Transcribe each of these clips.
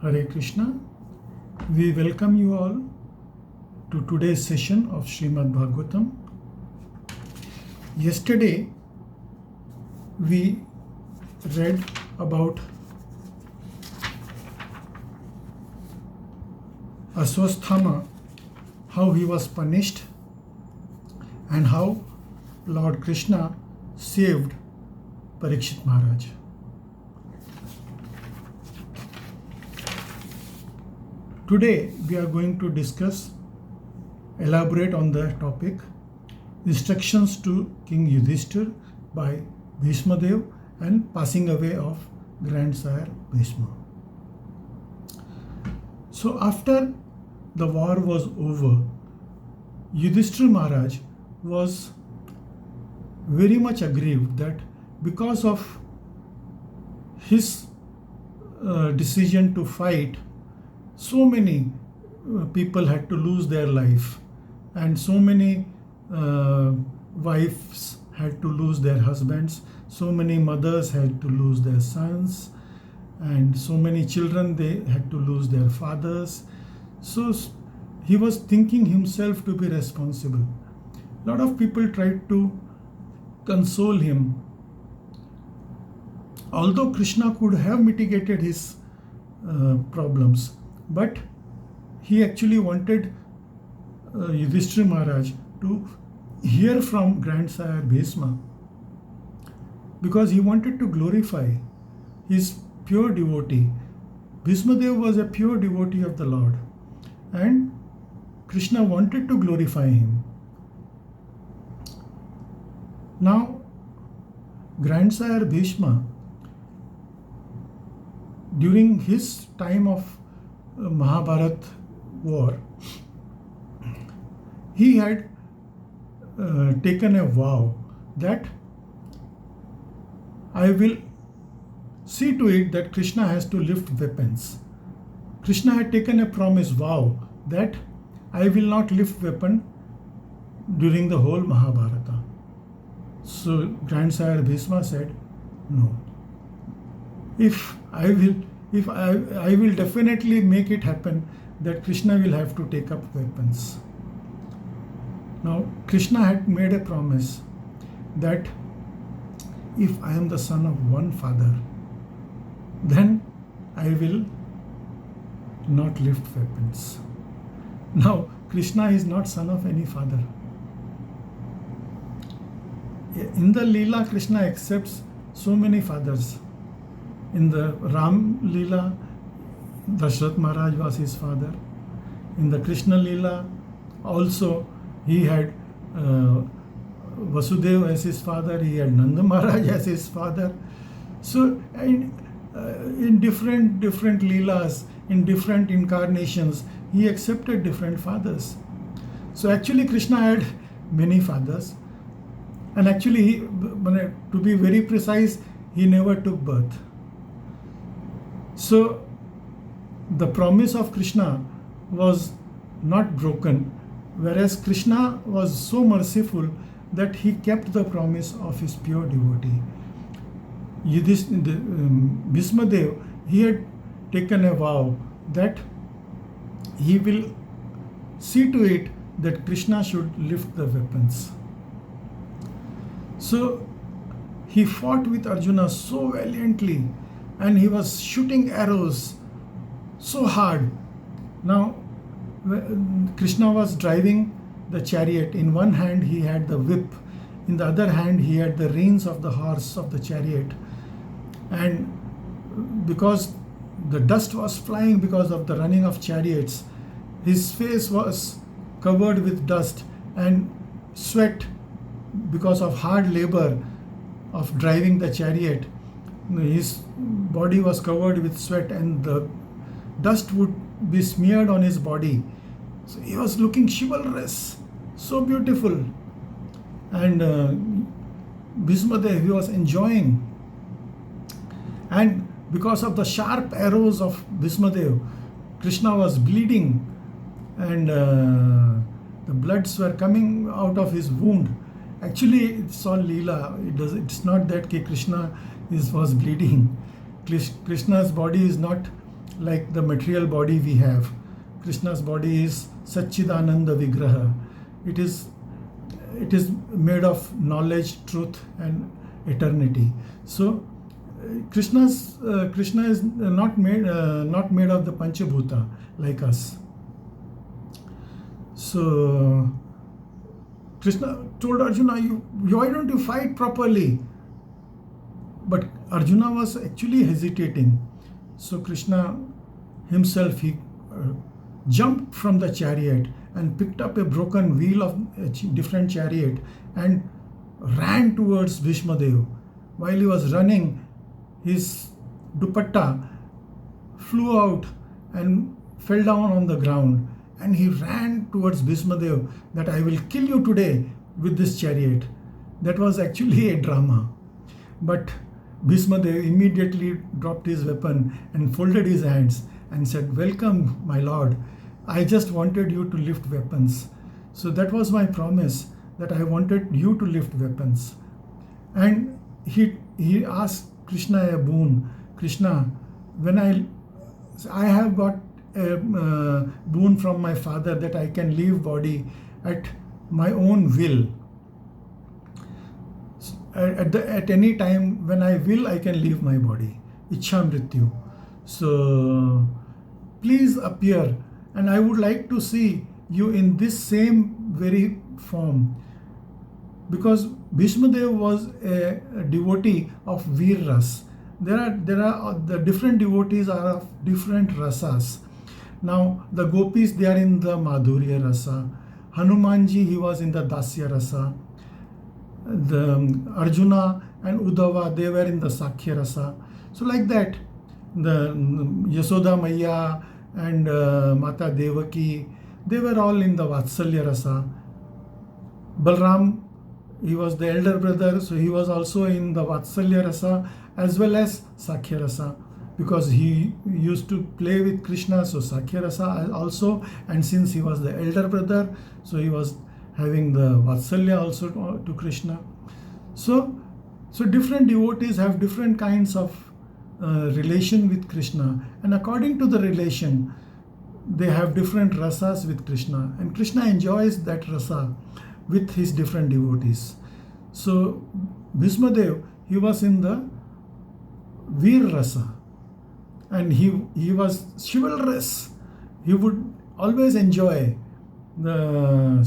Hare Krishna. We welcome you all to today's session of Srimad Bhagavatam. Yesterday we read about Aswasthama, how he was punished and how Lord Krishna saved Parikshit Maharaj. Today we are going to elaborate on the topic, instructions to King Yudhisthira by Bhishma Dev and passing away of grandsire Bhishma. So after the war was over, Yudhisthira Maharaj was very much aggrieved that because of his decision to fight, so many people had to lose their life, and so many wives had to lose their husbands, so many mothers had to lose their sons, and so many children, they had to lose their fathers. So he was thinking himself to be responsible. A lot of people tried to console him. Although Krishna could have mitigated his problems, but he actually wanted Yudhisthira Maharaj to hear from grandsire Bhishma, because he wanted to glorify his pure devotee. Bhishma Dev was a pure devotee of the Lord, and Krishna wanted to glorify him. Now, grandsire Bhishma, during his time of Mahabharat war, he had taken a vow that I will see to it that Krishna has to lift weapons. Krishna had taken a promise vow that I will not lift weapon during the whole Mahabharata. So grandsire Bhishma said, no. I will definitely make it happen that Krishna will have to take up weapons. Now, Krishna had made a promise that if I am the son of one father, then I will not lift weapons. Now, Krishna is not son of any father. In the Leela, Krishna accepts so many fathers. In the Ram Leela, Dashrath Maharaj was his father. In the Krishna Leela, also he had Vasudeva as his father, he had Nanda Maharaj as his father. So in different Leelas, in different incarnations, he accepted different fathers. So actually Krishna had many fathers, and actually, to be very precise, he never took birth. So the promise of Krishna was not broken, whereas Krishna was so merciful that he kept the promise of his pure devotee. Bhishma Dev, he had taken a vow that he will see to it that Krishna should lift the weapons. So he fought with Arjuna so valiantly, and he was shooting arrows so hard. Now, Krishna was driving the chariot. In one hand he had the whip, in the other hand he had the reins of the horse of the chariot. And because the dust was flying because of the running of chariots, his face was covered with dust and sweat because of hard labor of driving the chariot. His body was covered with sweat, and the dust would be smeared on his body. So he was looking chivalrous, so beautiful. And Bhishma Dev, he was enjoying. And because of the sharp arrows of Bhishma Dev, Krishna was bleeding, and the bloods were coming out of his wound. Actually, it's all Leela. It's not that Krishna was bleeding. Krishna's body is not like the material body we have. Krishna's body is Satchidananda Vigraha. It is made of knowledge, truth, and eternity. So Krishna is not made of the Panchabhuta like us. So Krishna told Arjuna, why don't you fight properly? But Arjuna was actually hesitating. So Krishna himself, he jumped from the chariot and picked up a broken wheel of a different chariot and ran towards Bhishma Dev. While he was running, his dupatta flew out and fell down on the ground, and he ran towards Bhishma Dev that I will kill you today with this chariot. That was actually a drama. But Bhishma Dev immediately dropped his weapon and folded his hands and said, "Welcome, my lord. I just wanted you to lift weapons. So that was my promise, that I wanted you to lift weapons." And he asked Krishna a boon. Krishna, when I have got a boon from my father that I can leave body at my own will. At any time when I will, I can leave my body. Ichha Mrityu. So please appear, and I would like to see you in this same very form. Because Bhishma Dev was a devotee of Veer Ras. There are the different devotees are of different rasas. Now the gopis, they are in the Madhurya rasa. Hanumanji, he was in the Dasya rasa. The Arjuna and Uddhava, they were in the Sakhya rasa. So like that, the Yasoda Maya and Mata Devaki, they were all in the Vatsalya rasa. Balram, he was the elder brother, so he was also in the Vatsalya rasa as well as Sakhya rasa, because he used to play with Krishna, so Sakhya rasa also, and since he was the elder brother, so he was having the Vatsalya also to Krishna. So different devotees have different kinds of relation with Krishna, and according to the relation, they have different rasas with Krishna, and Krishna enjoys that rasa with his different devotees. So Bhishma Dev, he was in the Veer rasa, and he was chivalrous. He would always enjoy the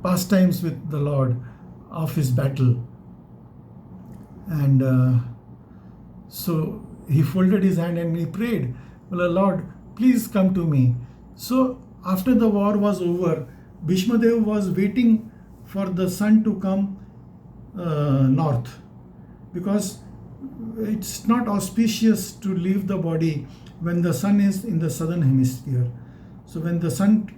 pastimes with the Lord of his battle. And so he folded his hand and he prayed, "Well, Lord, please come to me." So after the war was over, Bhishma Dev was waiting for the sun to come north, because it's not auspicious to leave the body when the sun is in the southern hemisphere. So when the sun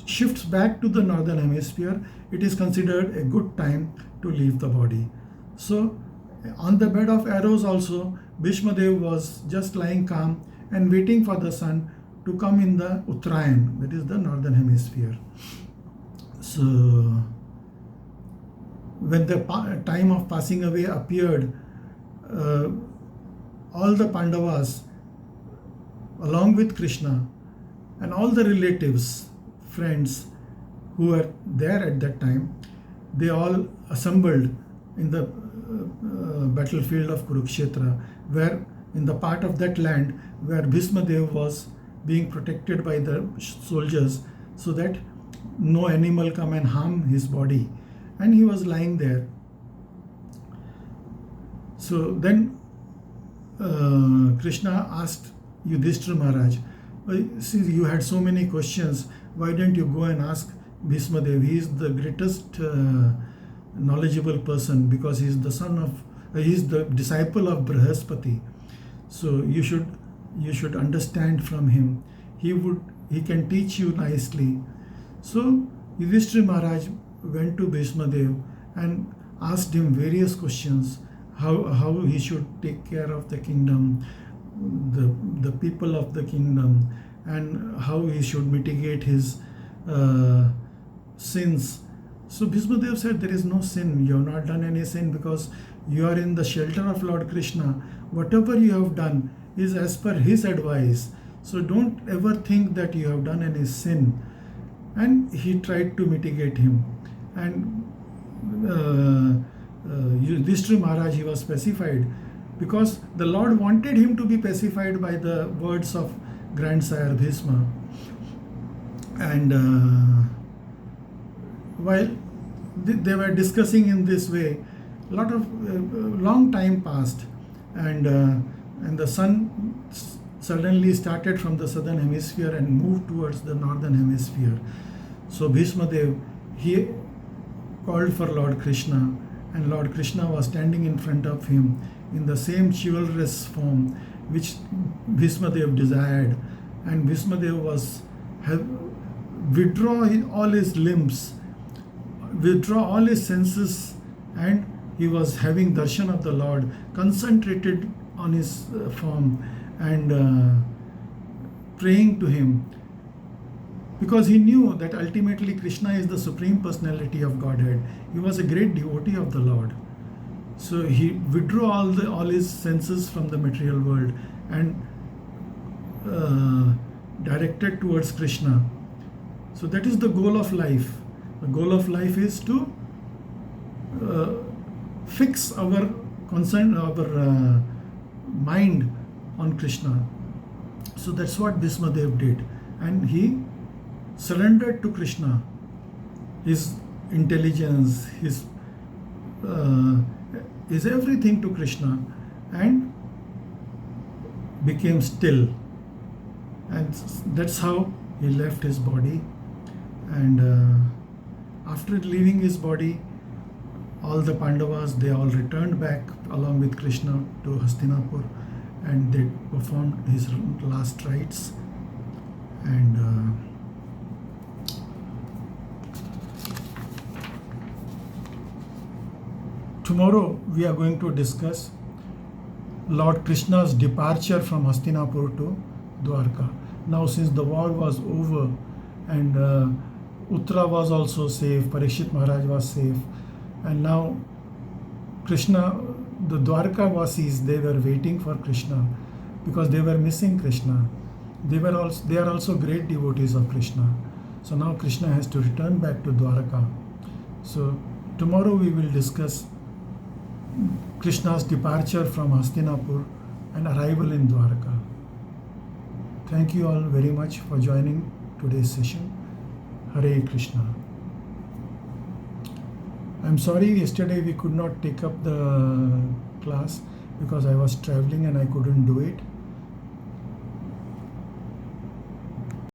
shifts back to the northern hemisphere, it is considered a good time to leave the body. So on the bed of arrows also, Bhishma Dev was just lying calm and waiting for the sun to come in the Uttarayan, that is the northern hemisphere. So when the time of passing away appeared, all the Pandavas, along with Krishna, and all the relatives, friends who were there at that time, they all assembled in the battlefield of Kurukshetra, where in the part of that land where Bhishma Dev was being protected by the soldiers, so that no animal come and harm his body, and he was lying there. So then Krishna asked Yudhisthira Maharaj, "Since you had so many questions, why don't you go and ask Bhishma Dev? He is the greatest knowledgeable person, because he is he is the disciple of Brihaspati. So you should understand from him. He can teach you nicely." So Yudhisthira Maharaj went to Bhishma Dev and asked him various questions, how he should take care of the kingdom, the people of the kingdom, and how he should mitigate his sins. So Bhishma Dev said, "There is no sin. You have not done any sin, because you are in the shelter of Lord Krishna. Whatever you have done, is as per his advice. So don't ever think that you have done any sin. And he tried to mitigate him. And Yudhisthira Maharaj, he was pacified because the Lord wanted him to be pacified by the words of grandsire Bhishma. And while they were discussing in this way, long time passed, and the sun suddenly started from the southern hemisphere and moved towards the northern hemisphere. So Bhishma Dev, he called for Lord Krishna, and Lord Krishna was standing in front of him in the same chivalrous form which Bhishma Dev desired. And Bhishma Dev was withdraw all his limbs, withdraw all his senses, and he was having darshan of the Lord, concentrated on his form and praying to him, because he knew that ultimately Krishna is the Supreme Personality of Godhead. He was a great devotee of the Lord. So he withdrew all his senses from the material world and directed towards Krishna. So that is the goal of life. The goal of life is to fix our concern, our mind on Krishna. So that's what Bhishma Dev did, and he surrendered to Krishna his intelligence, his everything to Krishna, and became still. And that's how he left his body. And after leaving his body, all the Pandavas, they all returned back along with Krishna to Hastinapur, and they performed his last rites. And tomorrow we are going to discuss Lord Krishna's departure from Hastinapur to Dwarka. Now, since the war was over and Uttara was also safe, Parikshit Maharaj was safe, and now Krishna, the Dwarka Vasis, they were waiting for Krishna because they were missing Krishna. They are also great devotees of Krishna. So now Krishna has to return back to Dwarka. So tomorrow we will discuss Krishna's departure from Hastinapur and arrival in Dwarka. Thank you all very much for joining today's session. Hare Krishna. I'm sorry yesterday we could not take up the class because I was traveling and I couldn't do it.